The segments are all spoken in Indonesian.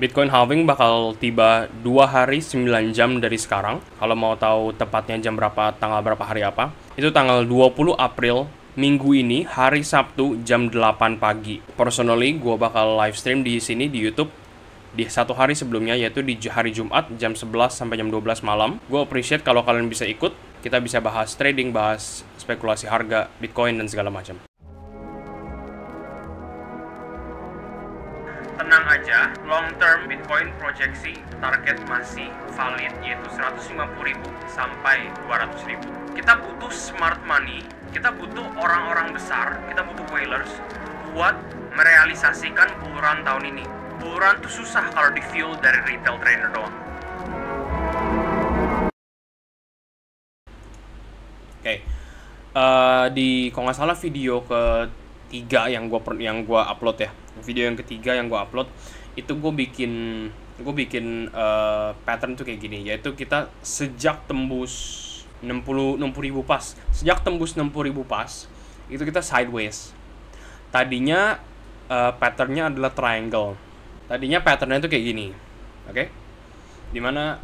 Bitcoin halving bakal tiba 2 hari 9 jam dari sekarang. Kalau mau tahu tepatnya jam berapa, tanggal berapa, hari apa, itu tanggal 20 April minggu ini, hari Sabtu jam 8 pagi. Personally, gue bakal live stream di sini di YouTube di satu hari sebelumnya, yaitu di hari Jumat jam 11 sampai jam 12 malam. Gue appreciate kalau kalian bisa ikut. Kita bisa bahas trading, bahas spekulasi harga Bitcoin dan segala macam. Tenang aja, long term Bitcoin proyeksi target masih valid, yaitu 150.000 sampai 200.000. Kita butuh smart money, kita butuh orang-orang besar, kita butuh whalers buat merealisasikan bull run tahun ini. Bull run tuh susah kalau di fuel dari retail trader doang. Oke. Di kalau nggak salah video ketiga yang gua upload ya, video yang ketiga yang gua upload itu gue bikin pattern tuh kayak gini, yaitu kita sejak tembus 60.000 pas, sejak tembus 60.000 pas itu kita sideways. Tadinya patternnya adalah triangle, tadinya patternnya tuh kayak gini, oke? Dimana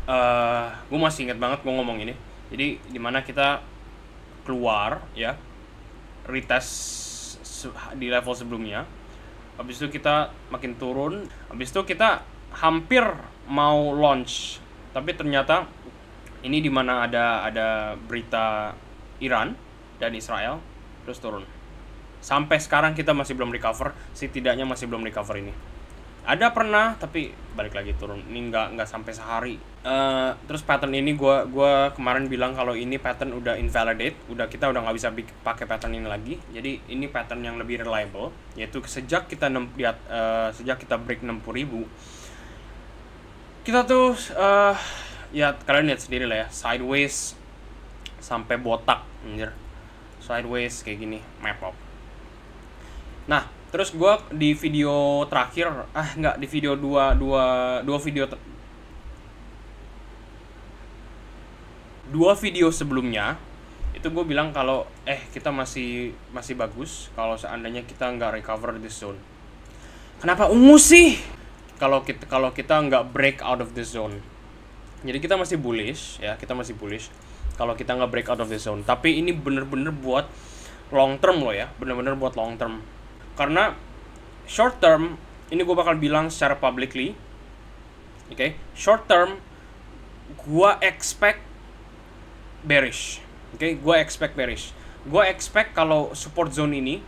gue masih ingat banget gue ngomong ini, jadi dimana kita keluar ya, retest di level sebelumnya, habis itu kita makin turun, habis itu kita hampir mau launch, tapi ternyata ini dimana ada berita Iran dan Israel, terus turun. Sampai sekarang kita masih belum recover, setidaknya masih belum recover ini. Ada pernah, tapi balik lagi turun. Ini nggak sampai sehari. Terus pattern ini gue kemarin bilang kalau ini pattern udah invalidate, kita udah nggak bisa pakai pattern ini lagi. Jadi ini pattern yang lebih reliable, yaitu sejak kita break 60.000, kita tuh ya kalian lihat sendiri lah ya, sideways sampai botak, anjir. Sideways kayak gini, map up. Nah, terus gue di video terakhir, di video dua video sebelumnya itu gue bilang kalau kita masih bagus kalau seandainya kita nggak recover this zone. Kenapa ungu sih kalau kita nggak break out of this zone? Jadi kita masih bullish ya, kalau kita nggak break out of this zone. Tapi ini bener-bener buat long term loh ya, bener-bener buat long term. Karena short term ini gue bakal bilang secara publicly, oke? Short term gue expect bearish, oke? Gue expect kalau support zone ini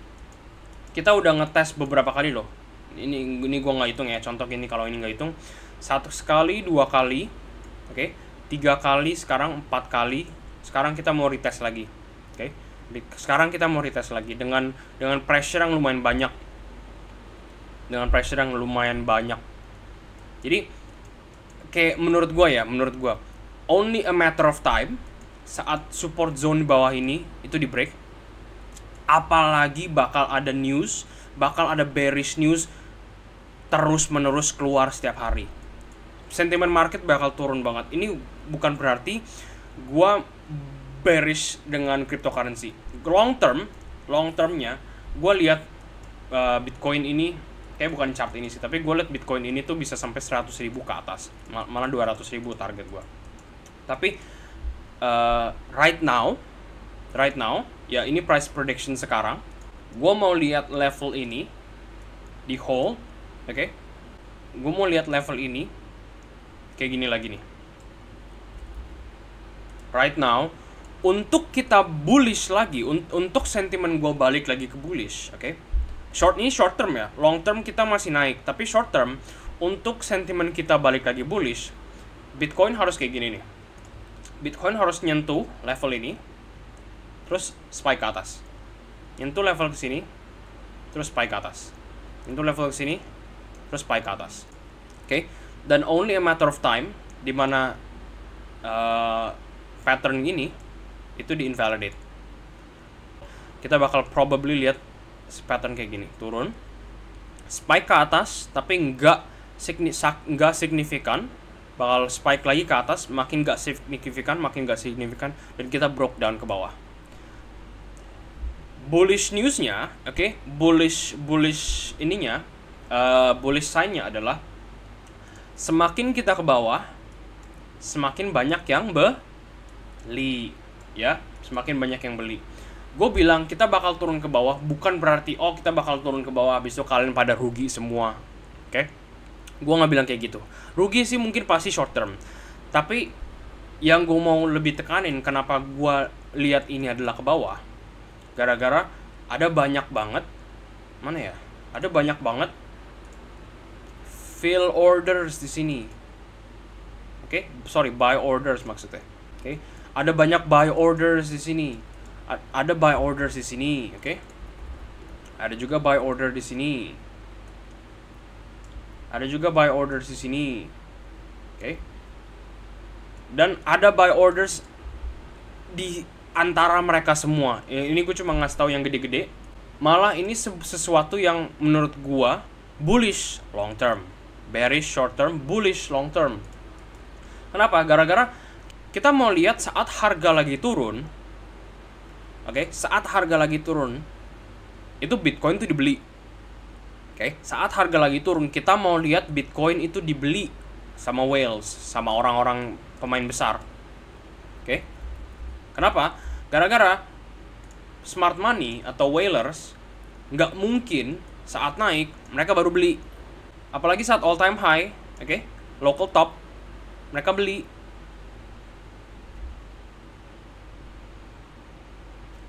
kita udah ngetes beberapa kali loh. Ini gue nggak hitung ya. Contoh gini, kalau ini nggak hitung, 1 kali, 2 kali, oke? 3 kali, sekarang 4 kali. Sekarang kita mau retest lagi, oke? Sekarang kita mau retest lagi dengan pressure yang lumayan banyak. Jadi kayak menurut gue only a matter of time saat support zone di bawah ini itu di break, apalagi bakal ada bearish news terus menerus keluar setiap hari. Sentimen market bakal turun banget. Ini bukan berarti gue bearish dengan cryptocurrency. Long termnya gue lihat Bitcoin ini kayak bukan chart ini sih, tapi gue lihat Bitcoin ini tuh bisa sampai 100.000 ke atas, malah 200.000 target gue. Tapi right now ya, ini price prediction sekarang, gue mau lihat level ini di hold, oke? Gue mau lihat level ini kayak gini lagi nih. Right now, untuk kita bullish lagi, untuk sentimen gue balik lagi ke bullish, oke? Ini short term ya, long term kita masih naik, tapi short term untuk sentimen kita balik lagi bullish, Bitcoin harus kayak gini nih. Bitcoin harus nyentuh level ini, terus spike ke atas. Nyentuh level ke sini, terus spike ke atas. Nyentuh level ke sini, terus spike ke atas. Oke? Dan only a matter of time di mana pattern ini itu di invalidate. Kita bakal probably lihat pattern kayak gini, turun, spike ke atas, tapi nggak signifikan, bakal spike lagi ke atas, makin nggak signifikan, dan kita broke down ke bawah. Bullish newsnya, bullish ininya, bullish sign-nya adalah Semakin kita ke bawah, semakin banyak yang beli, ya, semakin banyak yang beli. Gue bilang kita bakal turun ke bawah bukan berarti kita bakal turun ke bawah habis itu kalian pada rugi semua. Oke? Gue nggak bilang kayak gitu. Rugi sih mungkin pasti short term. Tapi yang gue mau lebih tekanin kenapa gue lihat ini adalah ke bawah. Gara-gara ada banyak banget ada banyak banget fill orders di sini. Oke? Sorry, buy orders maksudnya. Oke? Ada banyak buy orders di sini. Ada buy orders di sini, oke? Ada juga buy order di sini. Ada juga buy orders di sini. Oke? Dan ada buy orders di antara mereka semua. Ini gue cuma ngasih tahu yang gede-gede. Malah ini sesuatu yang menurut gua bullish long term, bearish short term, bullish long term. Kenapa? Gara-gara kita mau lihat saat harga lagi turun. Oke, saat harga lagi turun itu Bitcoin itu dibeli. Oke, saat harga lagi turun kita mau lihat Bitcoin itu dibeli sama whales, sama orang-orang pemain besar. Oke. Kenapa? Gara-gara smart money atau whalers nggak mungkin saat naik mereka baru beli. Apalagi saat all time high, oke, local top mereka beli.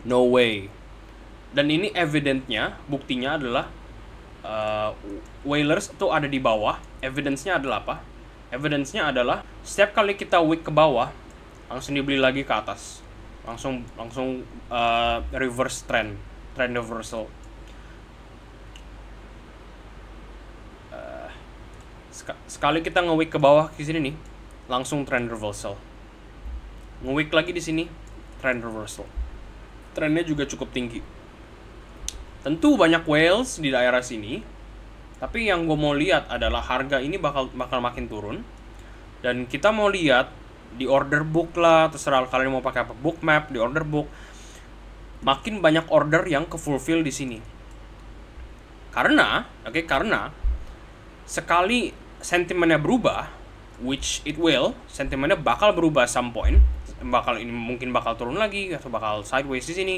No way. Dan ini evidence-nya, buktinya adalah whalers itu ada di bawah. Evidence-nya adalah apa? Evidence-nya adalah setiap kali kita wick ke bawah langsung dibeli lagi ke atas. Langsung reverse trend reversal. Sekali kita nge-wick ke bawah di sini nih, langsung trend reversal. Nge-wick lagi di sini, trend reversal. Trennya juga cukup tinggi. Tentu banyak whales di daerah sini, tapi yang gue mau lihat adalah harga ini bakal makin turun. Dan kita mau lihat di order book lah, terserah kalian mau pakai apa, book map, di order book, makin banyak order yang ke fulfill di sini. Karena sekali sentimennya berubah, which it will, sentimennya bakal berubah some point, mungkin bakal turun lagi atau bakal sideways di sini,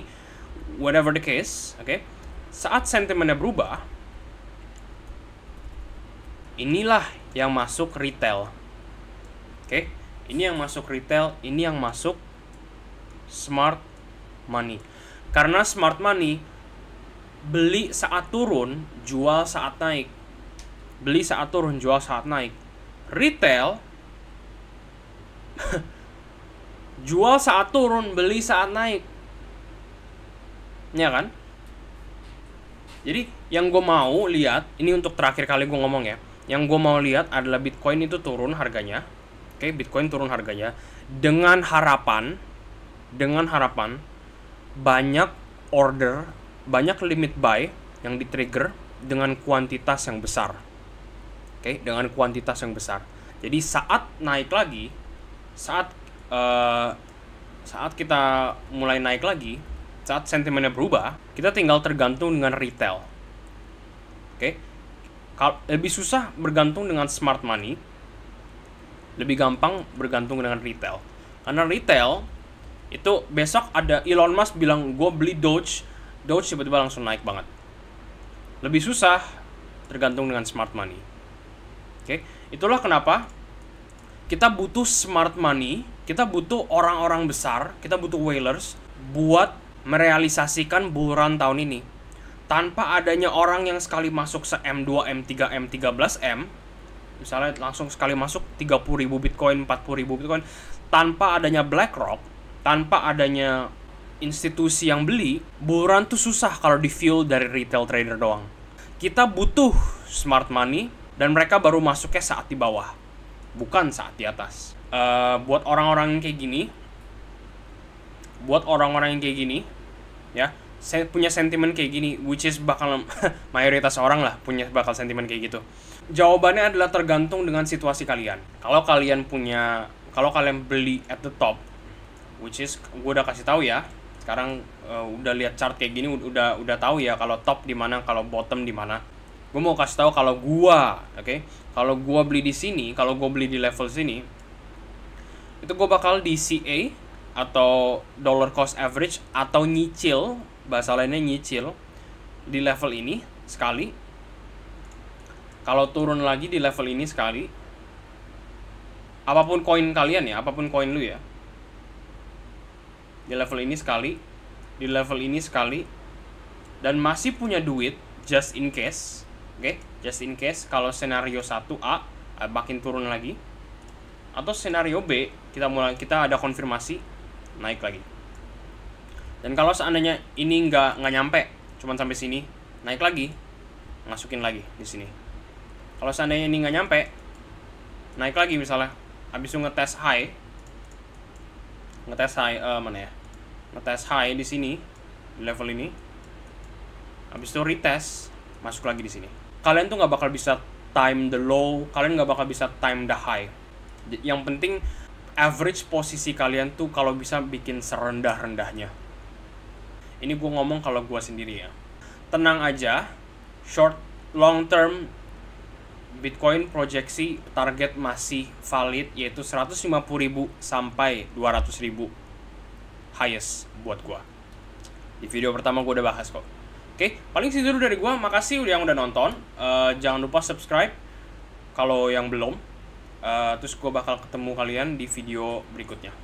whatever the case, oke? Saat sentimennya berubah, inilah yang masuk retail. Oke? Ini yang masuk retail, ini yang masuk smart money. Karena smart money beli saat turun, jual saat naik. Beli saat turun, jual saat naik. Retail jual saat turun, beli saat naik. Ya kan? Jadi yang gue mau lihat, ini untuk terakhir kali gue ngomong ya, yang gue mau lihat adalah Bitcoin itu turun harganya. Oke, Bitcoin turun harganya dengan harapan banyak order, banyak limit buy yang di-trigger dengan kuantitas yang besar. Oke, dengan kuantitas yang besar. Jadi saat naik lagi, saat kita mulai naik lagi, saat sentimennya berubah, kita tinggal tergantung dengan retail. Oke? Lebih susah bergantung dengan smart money, lebih gampang bergantung dengan retail. Karena retail itu besok ada Elon Musk bilang gue beli Doge tiba-tiba langsung naik banget. Lebih susah tergantung dengan smart money. Oke? Itulah kenapa kita butuh smart money, kita butuh orang-orang besar, kita butuh whalers buat merealisasikan bull run tahun ini. Tanpa adanya orang yang sekali masuk se-M2, M3, M13M, misalnya langsung sekali masuk 30.000 Bitcoin, 40.000 Bitcoin, tanpa adanya BlackRock, tanpa adanya institusi yang beli, bull run tuh susah kalau di-fuel dari retail trader doang. Kita butuh smart money, dan mereka baru masuknya saat di bawah, bukan saat di atas. Buat orang-orang yang kayak gini, ya, saya punya sentimen kayak gini, which is bakal mayoritas orang lah bakal sentimen kayak gitu. Jawabannya adalah tergantung dengan situasi kalian. Kalau kalian beli at the top, which is gue udah kasih tahu ya. Sekarang udah lihat chart kayak gini, udah tahu ya kalau top di mana, kalau bottom di mana. Gue mau kasih tahu kalau kalau gue beli di sini, kalau gue beli di level sini, itu gue bakal di CA atau dollar cost average atau nyicil, bahasa lainnya nyicil di level ini sekali. Kalau turun lagi di level ini sekali, apapun koin kalian ya, apapun koin lu ya, di level ini sekali, di level ini sekali, dan masih punya duit just in case, just in case kalau senario 1A makin turun lagi, atau senario B kita ada konfirmasi naik lagi. Dan kalau seandainya ini nggak nyampe, cuman sampai sini, naik lagi, masukin lagi di sini. Kalau seandainya ini nggak nyampe, naik lagi misalnya, habis itu ngetes high ngetes high di sini, di level ini, habis itu retest, masuk lagi di sini. Kalian tuh nggak bakal bisa time the low, kalian nggak bakal bisa time the high. Yang penting average posisi kalian tuh kalau bisa bikin serendah-rendahnya. Ini gue ngomong kalau gue sendiri ya. Tenang aja, short long term Bitcoin proyeksi target masih valid, yaitu 150.000 sampai 200.000 highest buat gua. Di video pertama gua udah bahas kok. Oke, paling segitu dulu dari gua. Makasih yang udah nonton. Jangan lupa subscribe kalau yang belum. Terus gua bakal ketemu kalian di video berikutnya.